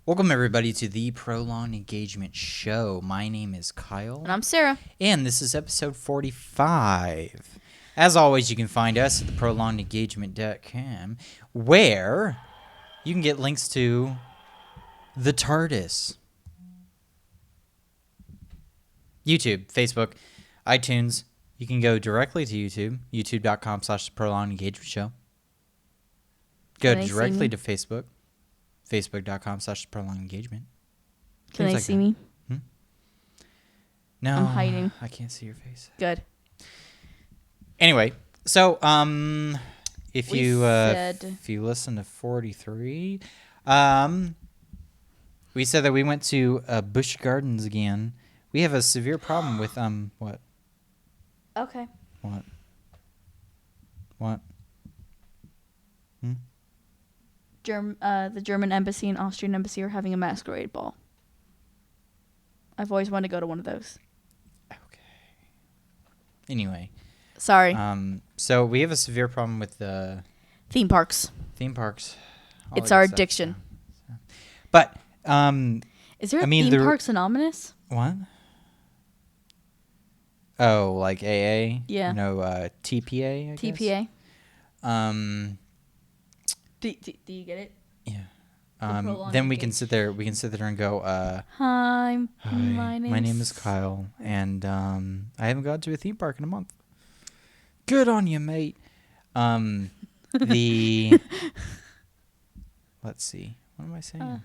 Welcome, everybody, to the Prolonged Engagement Show. My name is Kyle. And I'm Sarah. And this is episode 45. As always, you can find us at theprolongedengagement.com, where you can get links to the TARDIS, YouTube, Facebook, iTunes. You can go directly to YouTube, youtube.com/prolongedengagement show. Go directly to Facebook, facebook.com/prolongedengagement. Can they see me? No, I'm hiding. I can't see your face. Good. Anyway, so if you listen to 43, we said that we went to Busch Gardens again. We have a severe problem with what? Okay. What? The German embassy and Austrian embassy are having a masquerade ball. I've always wanted to go to one of those. Okay. Anyway. Sorry. So we have a severe problem with the theme parks. It's our addiction. But is there a theme parks anonymous? What? Oh, like AA? Yeah. No, TPA, I guess. TPA. Do you get it? Yeah. Then we can sit there and go, Hi, my name is Kyle, and I haven't gone to a theme park in a month. Good on you, mate. Let's see. What am I saying?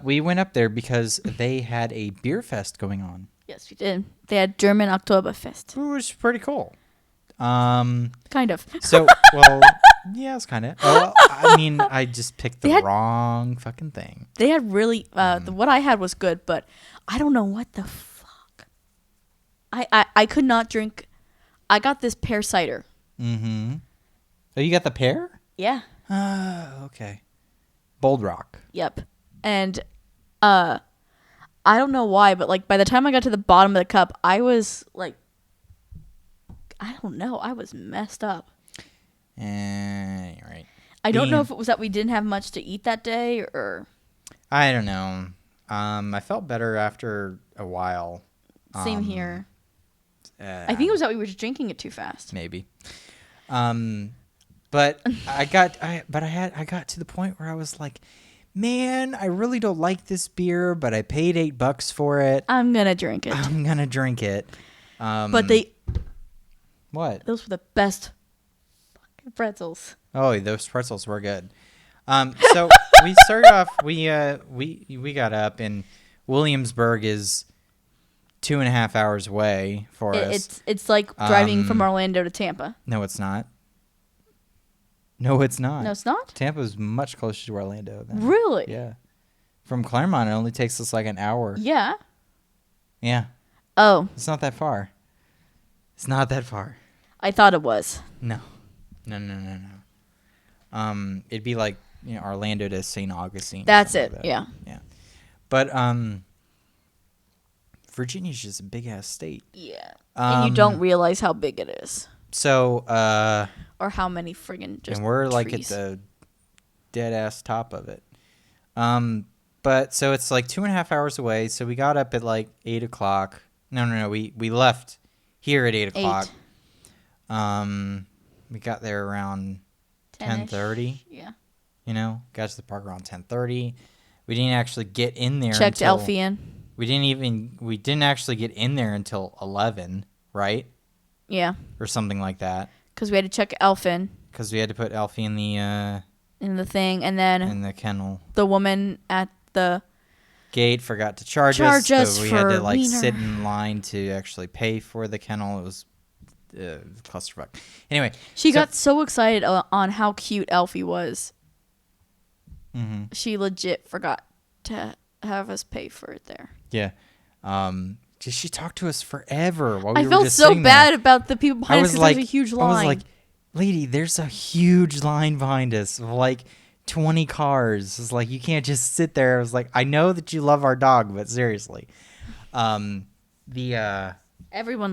We went up there because they had a beer fest going on. Yes, we did. They had German Oktoberfest. It was pretty cool. Kind of. So, well, yeah, it's kind of. Well, I mean, I just picked the wrong fucking thing. They had really, what I had was good, but I don't know what the fuck. I could not drink. I got this pear cider. Mm-hmm. Oh, you got the pear? Yeah. Okay. Bold Rock. Yep. And, I don't know why, but like by the time I got to the bottom of the cup, I was like, I don't know, I was messed up. You're right. I don't know if it was that we didn't have much to eat that day or. I don't know. I felt better after a while. Same here. I think it was that we were just drinking it too fast. Maybe. But I got to the point where I was like, man, I really don't like this beer, but I paid $8 for it. I'm gonna drink it. But what? Those were the best fucking pretzels. Oh, those pretzels were good. So we started off. We got up, and Williamsburg is 2.5 hours away for us. It's like driving from Orlando to Tampa. No, it's not. No, it's not. No, it's not? Tampa's much closer to Orlando. Really? Yeah. From Claremont, it only takes us like an hour. Yeah. Yeah. Oh. It's not that far. I thought it was. No. It'd be like, Orlando to St. Augustine. That's it. Like that. Yeah. Yeah. But Virginia's just a big ass state. Yeah. And you don't realize how big it is. So or how many friggin' just and we're trees. like at the dead ass top of it. But so it's like 2.5 hours away. So we got up at like 8 o'clock. No. We left here at 8 o'clock. We got there around 10:30. Yeah. Got to the park around 10:30. We didn't actually get in there. Checked Alfie in. We didn't actually get in there until 11, right? Yeah. Or something like that. Because we had to check Alf in. Because we had to put Alfie in the thing, and then in the kennel. The woman at the gate forgot to charge us, so we had to sit in line to actually pay for the kennel. It was clusterfuck. Anyway, she got so excited on how cute Alfie was. Mm-hmm. She legit forgot to have us pay for it there. Yeah. She talked to us forever while we I were felt just so sitting bad there. about the people behind us because there's a huge line. I was like, lady, there's a huge line behind us of like 20 cars. It's like, you can't just sit there. I was like, I know that you love our dog, but seriously. Everyone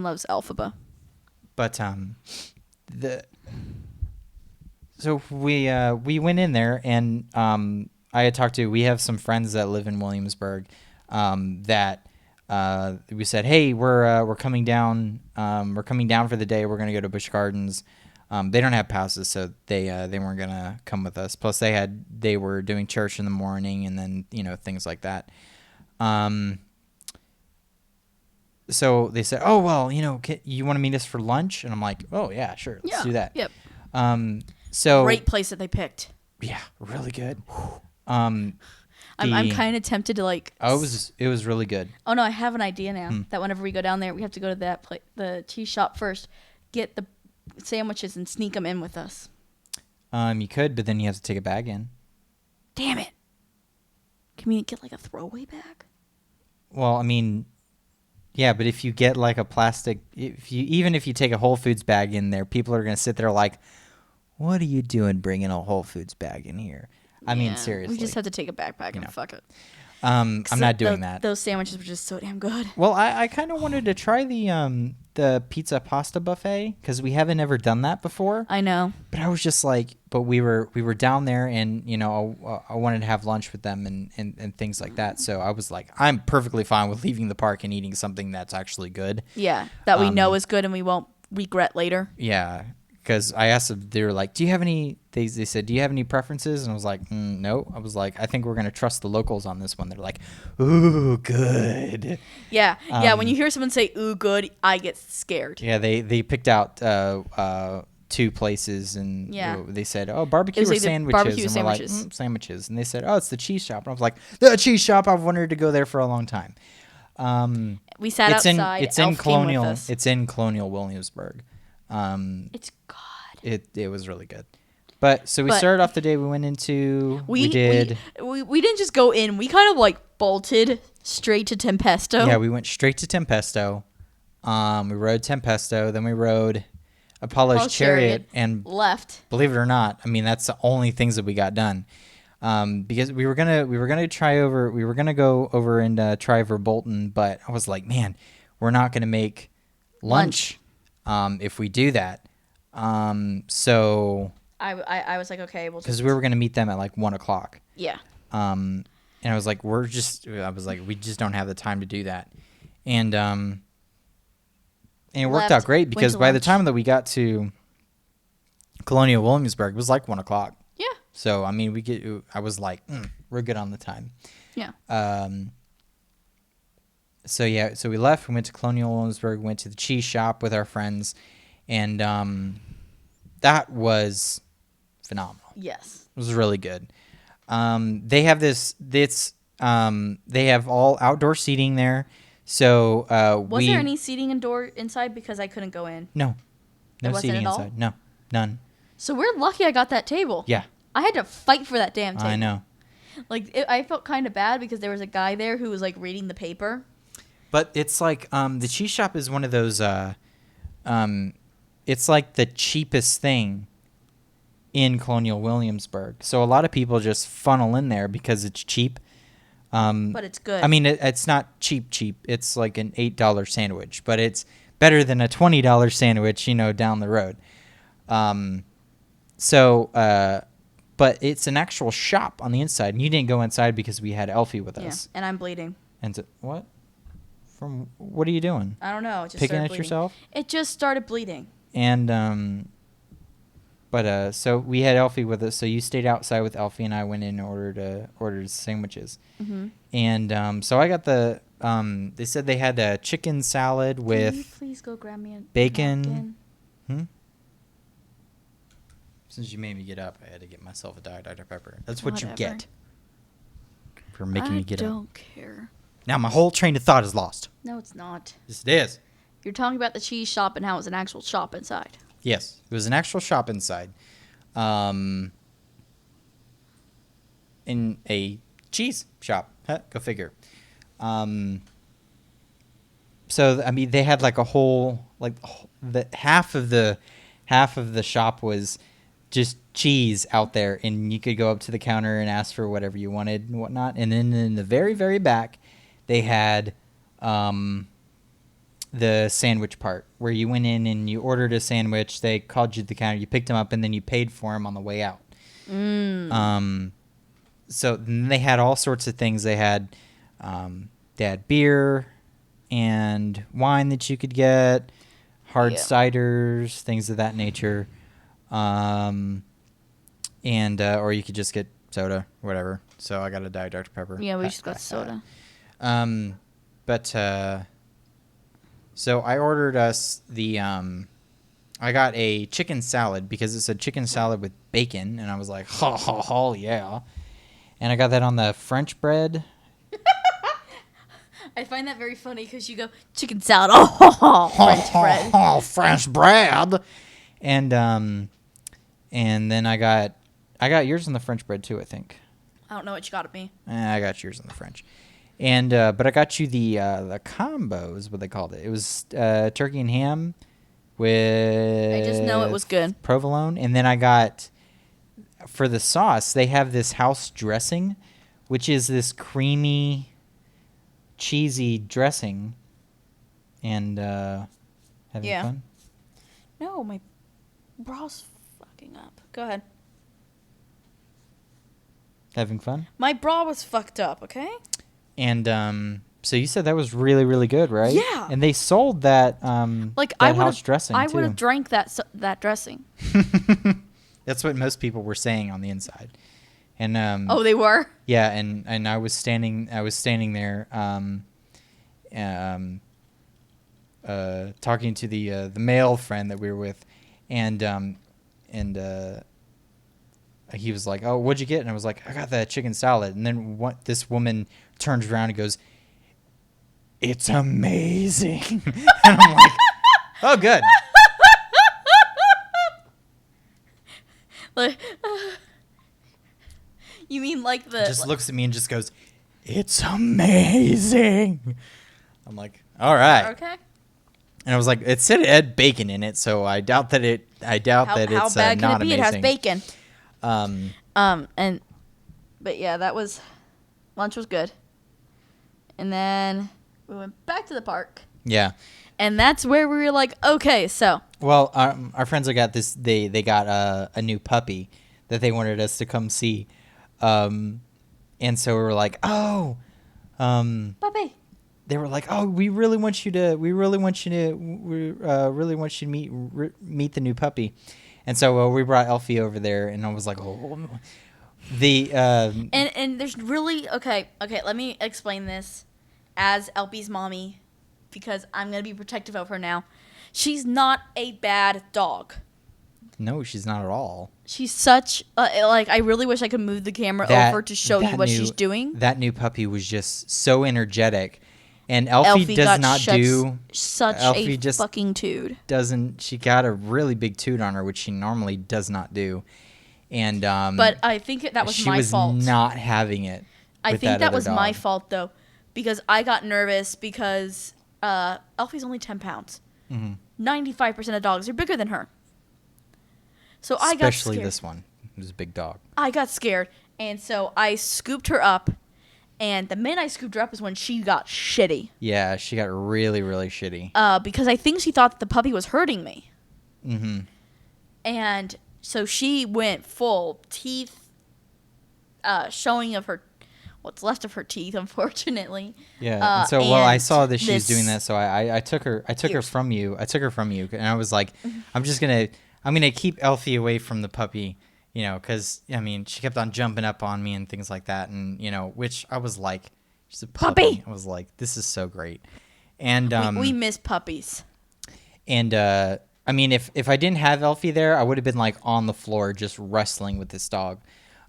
loves Elphaba. But So we went in there, and I had talked to. We have some friends that live in Williamsburg, that we said, hey, we're coming down. We're coming down for the day. We're gonna go to Busch Gardens. They don't have passes, so they weren't gonna come with us. Plus, they were doing church in the morning, and then things like that. So they said, oh well, you want to meet us for lunch? And I'm like, oh yeah, sure, let's do that. Yep. So Great place that they picked. yeah, really good. I'm kind of tempted to like. Oh, it was really good. Oh no, I have an idea now. That whenever we go down there, we have to go to that the cheese shop first, get the sandwiches, and sneak them in with us. You could, but then you have to take a bag in. Damn it! Can we get like a throwaway bag? Well, I mean, yeah, but if you get like a plastic, even if you take a Whole Foods bag in there, people are gonna sit there like, what are you doing bringing a Whole Foods bag in here? I mean, seriously. We just have to take a backpack and fuck it. I'm not doing that. Those sandwiches were just so damn good. Well, I kind of wanted to try the pizza pasta buffet because we haven't ever done that before. I know. But I was just like, but we were down there, and I wanted to have lunch with them and things like that. So I was like, I'm perfectly fine with leaving the park and eating something that's actually good. Yeah, that we know is good and we won't regret later. Yeah. Because I asked them, they were like, do you have any, they said, do you have any preferences? And I was like, no. I was like, I think we're going to trust the locals on this one. They're like, ooh, good. Yeah. When you hear someone say, ooh, good, I get scared. Yeah, they picked out two places, and they said, oh, barbecue or sandwiches? Barbecue and sandwiches. we're like, sandwiches. And they said, oh, it's the cheese shop. And I was like, the cheese shop, I've wanted to go there for a long time. We sat outside. It's in Colonial. It's in Colonial Williamsburg. It's God. It was really good. But we started off the day. We went into. We didn't just go in. We kind of like bolted straight to Tempesto. Yeah, we went straight to Tempesto. We rode Tempesto. Then we rode Apollo's Chariot and left. Believe it or not, I mean that's the only things that we got done. Because we were gonna go over and try Verbolten, but I was like, man, we're not gonna make lunch. If we do that. So I was like, okay, we'll just, because we were gonna meet them at like 1:00. Yeah. And I was like, we just don't have the time to do that. And it worked out great because by the time that we got to Colonial Williamsburg, it was like 1:00. Yeah. So I mean, I was like, we're good on the time. Yeah. So we left. We went to Colonial Williamsburg. Went to the cheese shop with our friends, and that was phenomenal. Yes, it was really good. They have they have all outdoor seating there. So was there any seating inside? Because I couldn't go in. No There wasn't seating at all? inside. No, none. So we're lucky I got that table. Yeah, I had to fight for that damn table. I know. Like I felt kind of bad because there was a guy there who was like reading the paper. But it's like the cheese shop is one of those. It's like the cheapest thing in Colonial Williamsburg. So a lot of people just funnel in there because it's cheap. But it's good. I mean, it's not cheap. It's like an $8 sandwich, but it's better than a $20 sandwich, down the road. But it's an actual shop on the inside, and you didn't go inside because we had Elfie with us. Yeah, and I'm bleeding. And what? What are you doing? I don't know. It just picking started at bleeding. yourself? It just started bleeding. And so we had Elfie with us. So you stayed outside with Elfie, and I went in and ordered sandwiches. Mm-hmm. And so I got the. They said they had a chicken salad with. Can you please go grab me a bacon. Since you made me get up, I had to get myself a Diet Dr. Pepper. That's what you get for making me get up. I don't care. Now my whole train of thought is lost. No, it's not. Yes, it is. You're talking about the cheese shop and how it was an actual shop inside. Yes, it was an actual shop inside. In a cheese shop. Go figure. So I mean, they had like a whole half of the shop was just cheese out there, and you could go up to the counter and ask for whatever you wanted and whatnot. And then in the very, very back, they had the sandwich part, where you went in and you ordered a sandwich. They called you to the counter. You picked them up, and then you paid for them on the way out. So then they had all sorts of things. They had beer and wine that you could get, hard ciders, things of that nature, and or you could just get soda, whatever. So I got a Diet Dr. Pepper. Yeah, we just got soda. So I ordered us the I got a chicken salad because it's a chicken salad with bacon, and I was like, yeah. And I got that on the French bread. I find that very funny because you go chicken salad, French bread, French bread, and then I got yours on the French bread too, I think. I don't know what you got at me. I got yours on the French, and but I got you the combo is what they called it. It was turkey and ham with. I just know it was good. Provolone, and then I got for the sauce they have this house dressing, which is this creamy, cheesy dressing, and having fun. No, my bra's fucking up. Go ahead. Having fun? My bra was fucked up, okay? And so you said that was really, really good, right? Yeah. And they sold that house dressing I too. would have drank that dressing. That's what most people were saying on the inside. And oh, they were? Yeah, and I was standing there talking to the male friend that we were with, and he was like, "Oh, what'd you get?" And I was like, "I got that chicken salad." And then this woman turns around and goes, "It's amazing." And I'm like, "Oh, good." Like, you mean like the... Just looks at me and just goes, "It's amazing." I'm like, "All right." Okay. And I was like, it said it had bacon in it, so I doubt that it's how bad can it be? amazing. It has bacon. And but yeah, lunch was good. And then we went back to the park. Yeah. And that's where we were like, okay, so. Well, our friends have got this. They got a new puppy that they wanted us to come see, and so we were like, oh, puppy. They were like, oh, we really want you to meet the new puppy, and so we brought Elfie over there, and I was like, oh, and there's really okay. Let me explain this as Elfie's mommy, because I'm gonna be protective of her now. She's not a bad dog. No, she's not at all. She's such I really wish I could move the camera over to show you what she's doing. That new puppy was just so energetic, and Elfie does not do such Elfie a just fucking toot. She got a really big toot on her, which she normally does not do, and but I think that was my fault. She was not having it. I think that was my fault though, because I got nervous because Elfie's only 10 pounds. 95% of dogs are bigger than her. So I got scared. Especially this one. It was a big dog. I got scared, and so I scooped her up, and the minute I scooped her up is when she got shitty. Yeah, she got really, really shitty. Because I think she thought that the puppy was hurting me. Mm-hmm. And so she went full teeth, showing of her, what's left of her teeth, unfortunately. Yeah. And so, I saw that she was doing that, so I took her from you. And I was like, I'm gonna keep Elfie away from the puppy, because she kept on jumping up on me and things like that, and which I was like, she's a puppy. I was like, this is so great, and we miss puppies. And if I didn't have Elfie there, I would have been like on the floor just wrestling with this dog.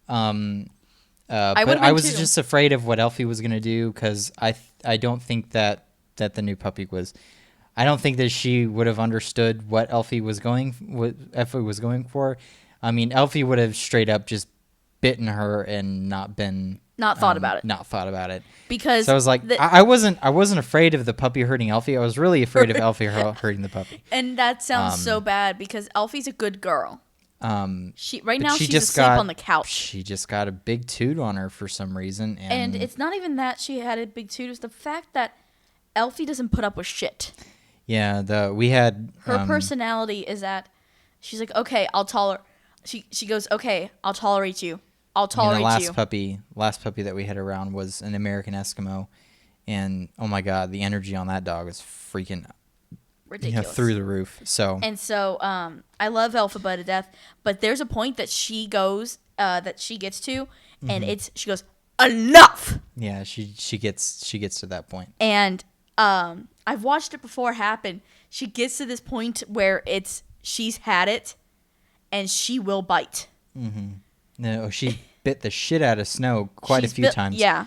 But I was just afraid of what Elfie was gonna do, because I don't think that the new puppy was. I don't think that she would have understood what Elfie was going for. Elfie would have straight up just bitten her and not thought about it. Because so I was like, I wasn't afraid of the puppy hurting Elfie. I was really afraid of Elfie hurting the puppy. And that sounds so bad, because Elfie's a good girl. She's asleep on the couch. She just got a big toot on her for some reason, and it's not even that she had a big toot; it's the fact that Elfie doesn't put up with shit. Yeah, we had Her personality is that she's like, okay, I'll tolerate. She goes, okay, I'll tolerate you. I'll tolerate the you. last puppy that we had around was an American Eskimo, and oh my god, the energy on that dog was freaking Ridiculous. through the roof. So I love Elphaba to death, but there's a point that she goes that she gets to, and she goes, enough. Yeah, she gets to that point. And I've watched it before happen. She gets to this point where she's had it, and she will bite. No, she bit the shit out of Snow quite a few times. Yeah,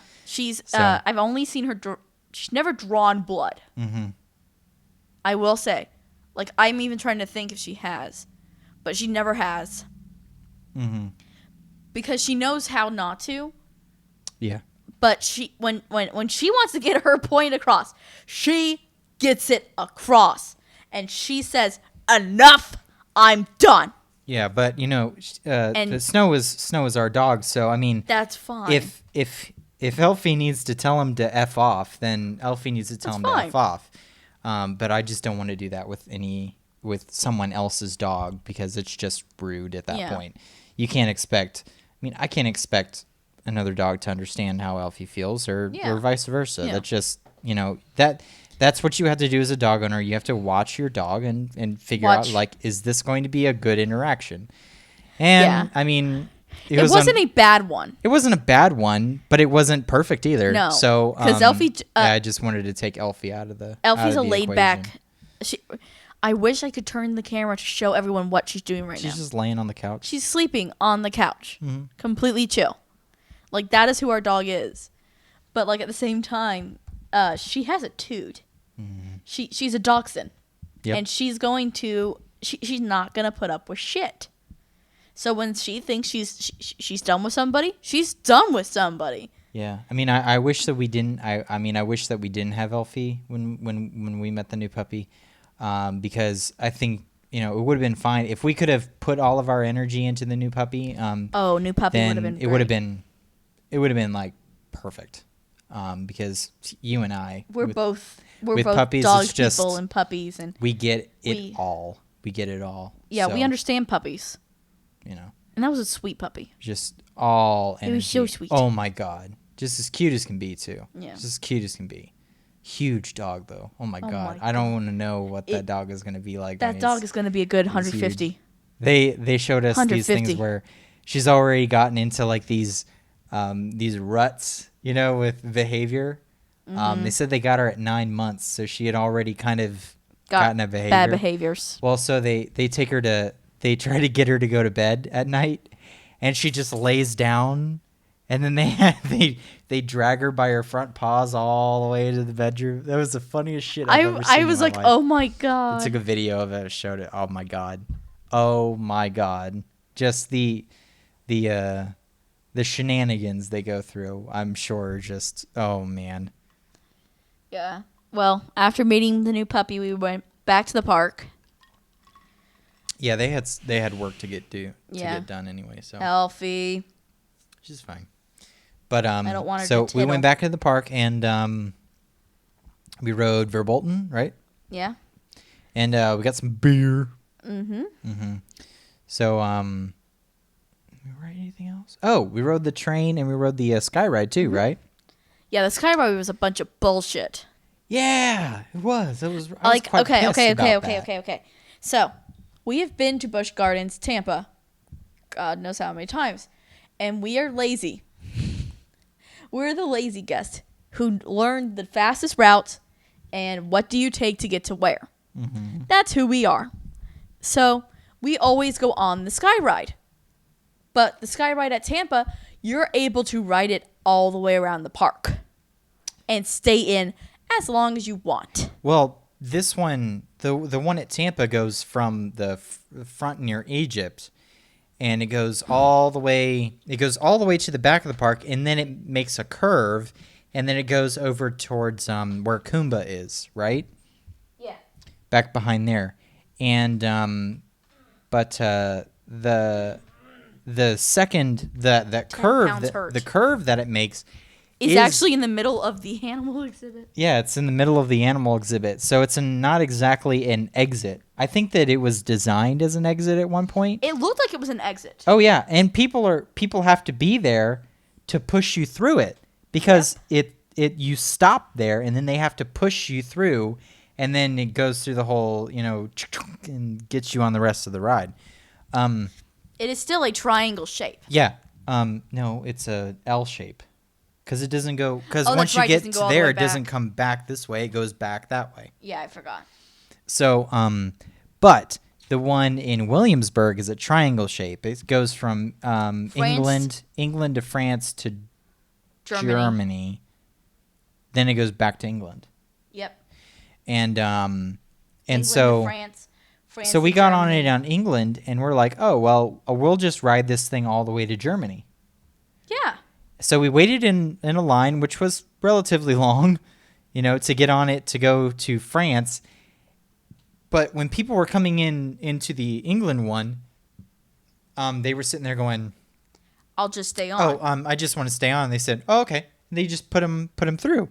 I've only seen her. She's never drawn blood. I will say, like, I'm even trying to think if she has, but she never has. Because she knows how not to. Yeah. But when she wants to get her point across, she gets it across, and she says, "Enough! I'm done." Yeah, but the Snow is our dog, so I mean, that's fine. If Elfie needs to tell him to F off, then Elfie needs to tell him to F off. But I just don't want to do that with someone else's dog because it's just rude at that point. You can't expect. I mean, I can't expect another dog to understand how Elfie feels, or vice versa. Yeah. That's just that's what you have to do as a dog owner. You have to watch your dog and figure out, like, is this going to be a good interaction? And I mean, it wasn't a bad one. It wasn't a bad one, but it wasn't perfect either. No. So because Elfie, I just wanted to take Elfie out of the. Elfie's a laid back. I wish I could turn the camera to show everyone what she's doing right now. She's just laying on the couch. She's sleeping on the couch, completely chill. Like, that is who our dog is. But, like, at the same time, she has a toot. She's a dachshund. Yep. And she's going to... she's not going to put up with shit. So when she thinks she's done with somebody, she's done with somebody. Yeah. I mean, I wish that we didn't... I wish that we didn't have Elfie when we met the new puppy. Because I think... it would have been fine if we could have put all of our energy into the new puppy. New puppy would have been. It would have been like perfect. Because you and I, we're both puppies, dog it's just, people and puppies, and we get it all. We get it all. Yeah, so, we understand puppies. And that was a sweet puppy. Just all energy. It was so sweet. Oh my god, just as cute as can be too. Yeah, just as cute as can be. Huge dog though. Oh my god. I don't want to know what that dog is going to be like. That dog is going to be a good 150. They showed us these things where she's already gotten into like these ruts, with behavior. They said they got her at 9 months, so she had already kind of gotten a behavior. Bad behaviors. Well, so they try to get her to go to bed at night, and she just lays down. And then they drag her by her front paws all the way to the bedroom. That was the funniest shit I've ever seen. I was like, life. oh my god. I took a video of it, showed it. Oh my god. Oh my god. Just the shenanigans they go through, I'm sure, just oh man. Yeah. Well, after meeting the new puppy, we went back to the park. Yeah, they had work to get done anyway, so. Elfie. She's fine. But I don't want her so to we went back to the park and we rode Verbolten, right? Yeah. And we got some beer. So we ride anything else? Oh, we rode the train and we rode the sky ride too, right? Yeah, the sky ride was a bunch of bullshit. Yeah, it was. I was like, quite pissed about that. Okay. So we have been to Busch Gardens, Tampa, God knows how many times, and we are lazy. We're the lazy guest who learned the fastest route and what do you take to get to where. That's who we are. So we always go on the sky ride. But the sky ride at Tampa, you're able to ride it all the way around the park and stay in as long as you want. Well, this one, the one at Tampa goes from the front near Egypt, and it goes all the way to the back of the park, and then it makes a curve, and then it goes over towards where Kumba is, right? Yeah. Back behind there. And but the second the curve that it makes It's actually in the middle of the animal exhibit. Yeah, it's in the middle of the animal exhibit. So it's not exactly an exit. I think that it was designed as an exit at one point. It looked like it was an exit. Oh yeah, and people have to be there to push you through it because you stop there and then they have to push you through and then it goes through the whole, and gets you on the rest of the ride. It is still a triangle shape. Yeah. No, it's a L shape. Because it doesn't go. Because once you right, get it to doesn't go there, all the way it doesn't back. come back this way. It goes back that way. Yeah, I forgot. So, but the one in Williamsburg is a triangle shape. It goes from England to France to Germany. Then it goes back to England. Yep. And England so to France so we to got on Germany. it on England, and we're like, oh well, we'll just ride this thing all the way to Germany. Yeah. So we waited in a line, which was relatively long, to get on it to go to France. But when people were coming into the England one, they were sitting there going, I'll just stay on. I just want to stay on. They said, oh, okay. And they just put them through.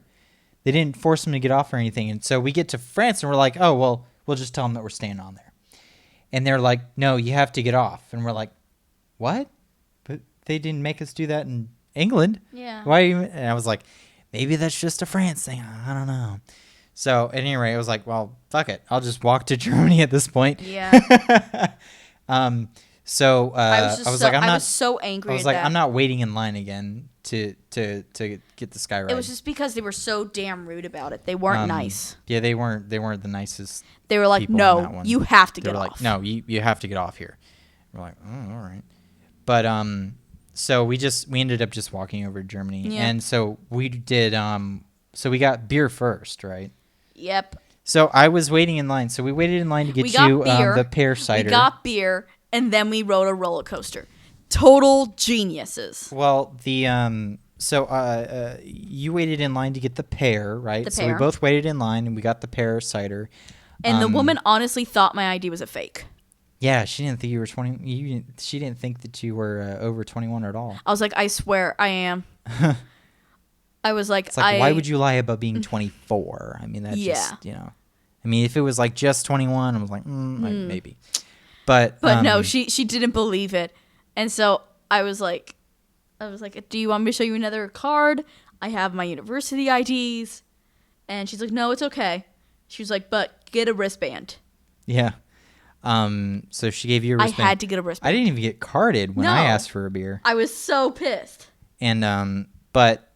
They didn't force them to get off or anything. And so we get to France, and we're like, oh, well, we'll just tell them that we're staying on there. And they're like, no, you have to get off. And we're like, what? But they didn't make us do that in England. Yeah. Why? And I was like, maybe that's just a France thing. I don't know. So at any rate, I was like, well, fuck it. I'll just walk to Germany at this point. Yeah. So I was I so angry was at like, that. I'm not waiting in line again to get the sky ride. It was just because they were so damn rude about it. They weren't nice. Yeah, they weren't the nicest. They were like, people on that no, one. you have to They get were off. like, no, you have to get off here. We're like, oh, all right. But so we ended up just walking over to Germany, Yeah. and so we did. So we got beer first, right? Yep. So I was waiting in line. So we waited in line to get We got you beer. the pear cider. We got beer, and then we rode a roller coaster. Total geniuses. Well, you waited in line to get the pear, right? The So we pear. both waited in line, and we got the pear cider. And the woman honestly thought my ID was a fake. Yeah, she didn't think you were 20. She didn't think that you were over 21 at all. I was like, I swear I am. I was like, It's like, why would you lie about being 24? I mean, that's just, I mean, if it was like just 21, I was like, maybe. But no, she didn't believe it. And so I was like, do you want me to show you another card? I have my university IDs. And she's like, no, it's okay. She was like, but get a wristband. Yeah. So she gave you a wristband. I had to get a wristband. I didn't even get carded when I asked for a beer. I was so pissed. And but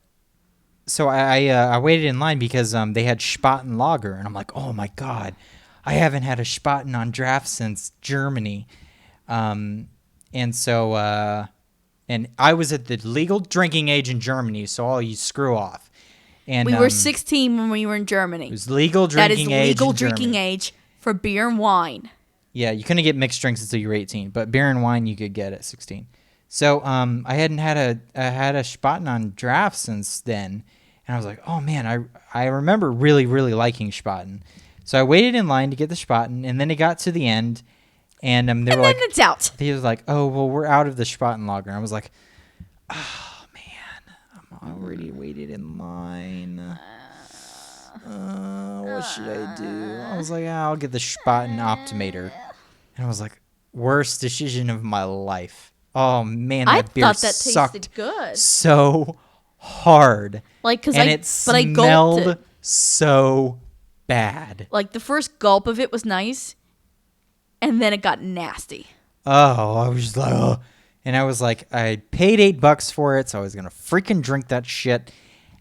so I waited in line because they had Spaten Lager, and I'm like, oh my god, I haven't had a Spaten on draft since Germany. And so and I was at the legal drinking age in Germany, so all you screw off. And We were 16 when we were in Germany. It was legal drinking age. That is legal in drinking Germany. age for beer and wine. Yeah, you couldn't get mixed drinks until you were 18, but beer and wine you could get at 16. So I hadn't had a Spaten on draft since then, and I was like, oh man, I remember really really liking Spaten. So I waited in line to get the Spaten, and then it got to the end, and they were like, it's out. He was like, oh well, we're out of the Spaten Lager. And I was like, oh man, I'm already waited in line. What should I do? I was like, I'll get the Spaten Optimator. And I was like, worst decision of my life. Oh man, I that beer thought that sucked tasted good. so hard. Like, and it I gulped smelled it. so bad. Like the first gulp of it was nice, and then it got nasty. Oh, I was just like, oh. And I was like, I paid $8 for it, so I was gonna freaking drink that shit.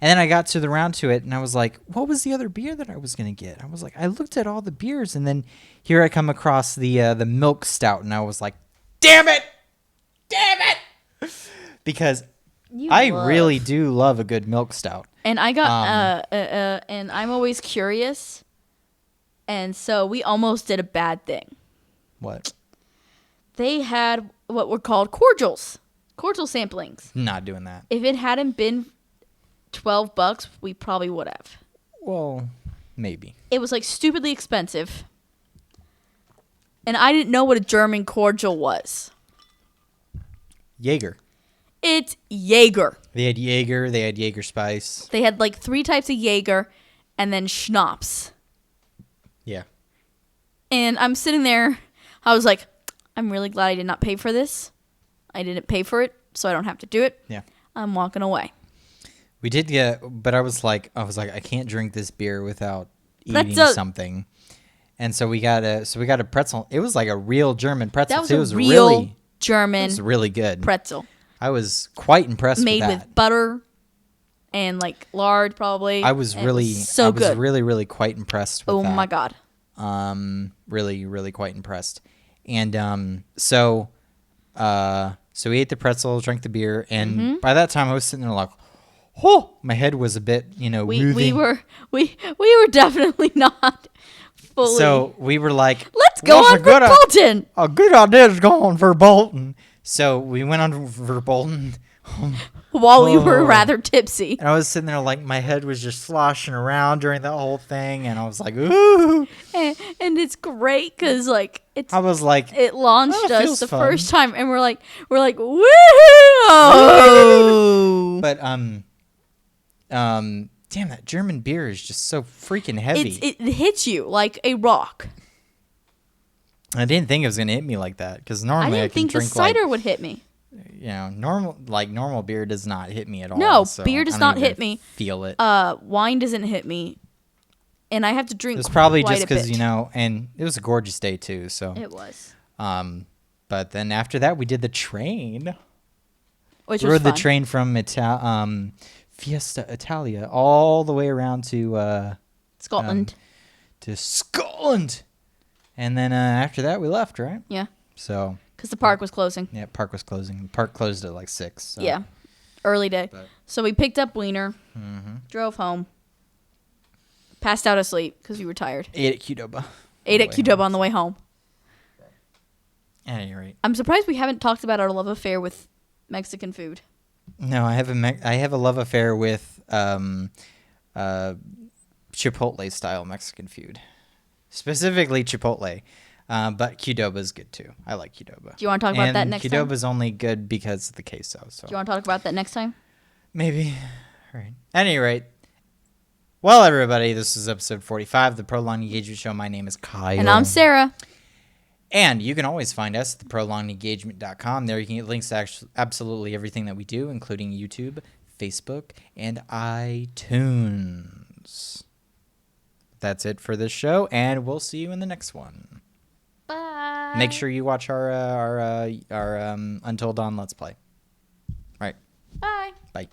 And then I got to the round to it, and I was like, what was the other beer that I was going to get? I was like, I looked at all the beers, and then here I come across the milk stout, and I was like, damn it! Damn it! Because I really do love a good milk stout. And I got, and I'm always curious, and so we almost did a bad thing. What? They had what were called cordial samplings. Not doing that. If it hadn't been $12, we probably would have. Well, maybe. It was like stupidly expensive. And I didn't know what a German cordial was. Jaeger. It's Jaeger. They had Jaeger. They had Jaeger Spice. They had like 3 types of Jaeger and then schnapps. Yeah. And I'm sitting there. I was like, I'm really glad I did not pay for this. I didn't pay for it, so I don't have to do it. Yeah. I'm walking away. We did get, but I was like, I can't drink this beer without eating That's something. And so we got a pretzel. It was like a real German pretzel. That was It was a real really, German it was really good. pretzel. I was quite impressed Made with that. with butter and like lard probably. I was and really, it was so I was good. really, really quite impressed with that. Oh my God. Really, really quite impressed. And so we ate the pretzel, drank the beer, and by that time I was sitting there like, oh, my head was a bit, We moving. were definitely not fully. So we were like, let's go on for Bolton. A good idea is going for Bolton. So we went on for Bolton. While we were rather tipsy. And I was sitting there like my head was just sloshing around during the whole thing, and I was like, ooh. And it's great because like I was like, it launched oh, it us feels the fun. first time, and we're like woohoo! But damn, that German beer is just so freaking heavy. It hits you like a rock. I didn't think it was gonna hit me like that because I normally didn't can think the drink cider would hit me. normal beer does not hit me at all. No, so beer I does don't not even hit me. Feel it. Wine doesn't hit me, and I have to drink. It's probably quite just a bit. because and it was a gorgeous day too. So It was. But then after that we did the train. Which We was rode the fun. train from Fiesta Italia all the way around to Scotland. Scotland. And then after that, we left, right? Yeah, So, because the park was closing. yeah, park was closing. The park closed at like 6. So. Yeah, early day. But- So we picked up Wiener, drove home, passed out asleep because we were tired. Ate at Qdoba. Ate at Qdoba on the way home. At any rate. I'm surprised we haven't talked about our love affair with Mexican food. No, I have a love affair with Chipotle style Mexican food. Specifically Chipotle. But Qdoba is good too. I like Qdoba. Do you want to talk about that next time? Qdoba's only good because of the queso. So Do you want to talk about that next time? maybe. All right. At any rate. Well, everybody, this is episode 45, the Prolonged Engagement Show. My name is Kyle. And I'm Sarah. And you can always find us at theprolongedengagement.com. There you can get links to absolutely everything that we do, including YouTube, Facebook, and iTunes. That's it for this show, and we'll see you in the next one. Bye. Make sure you watch our Until Dawn Let's Play. All right. Bye. Bye.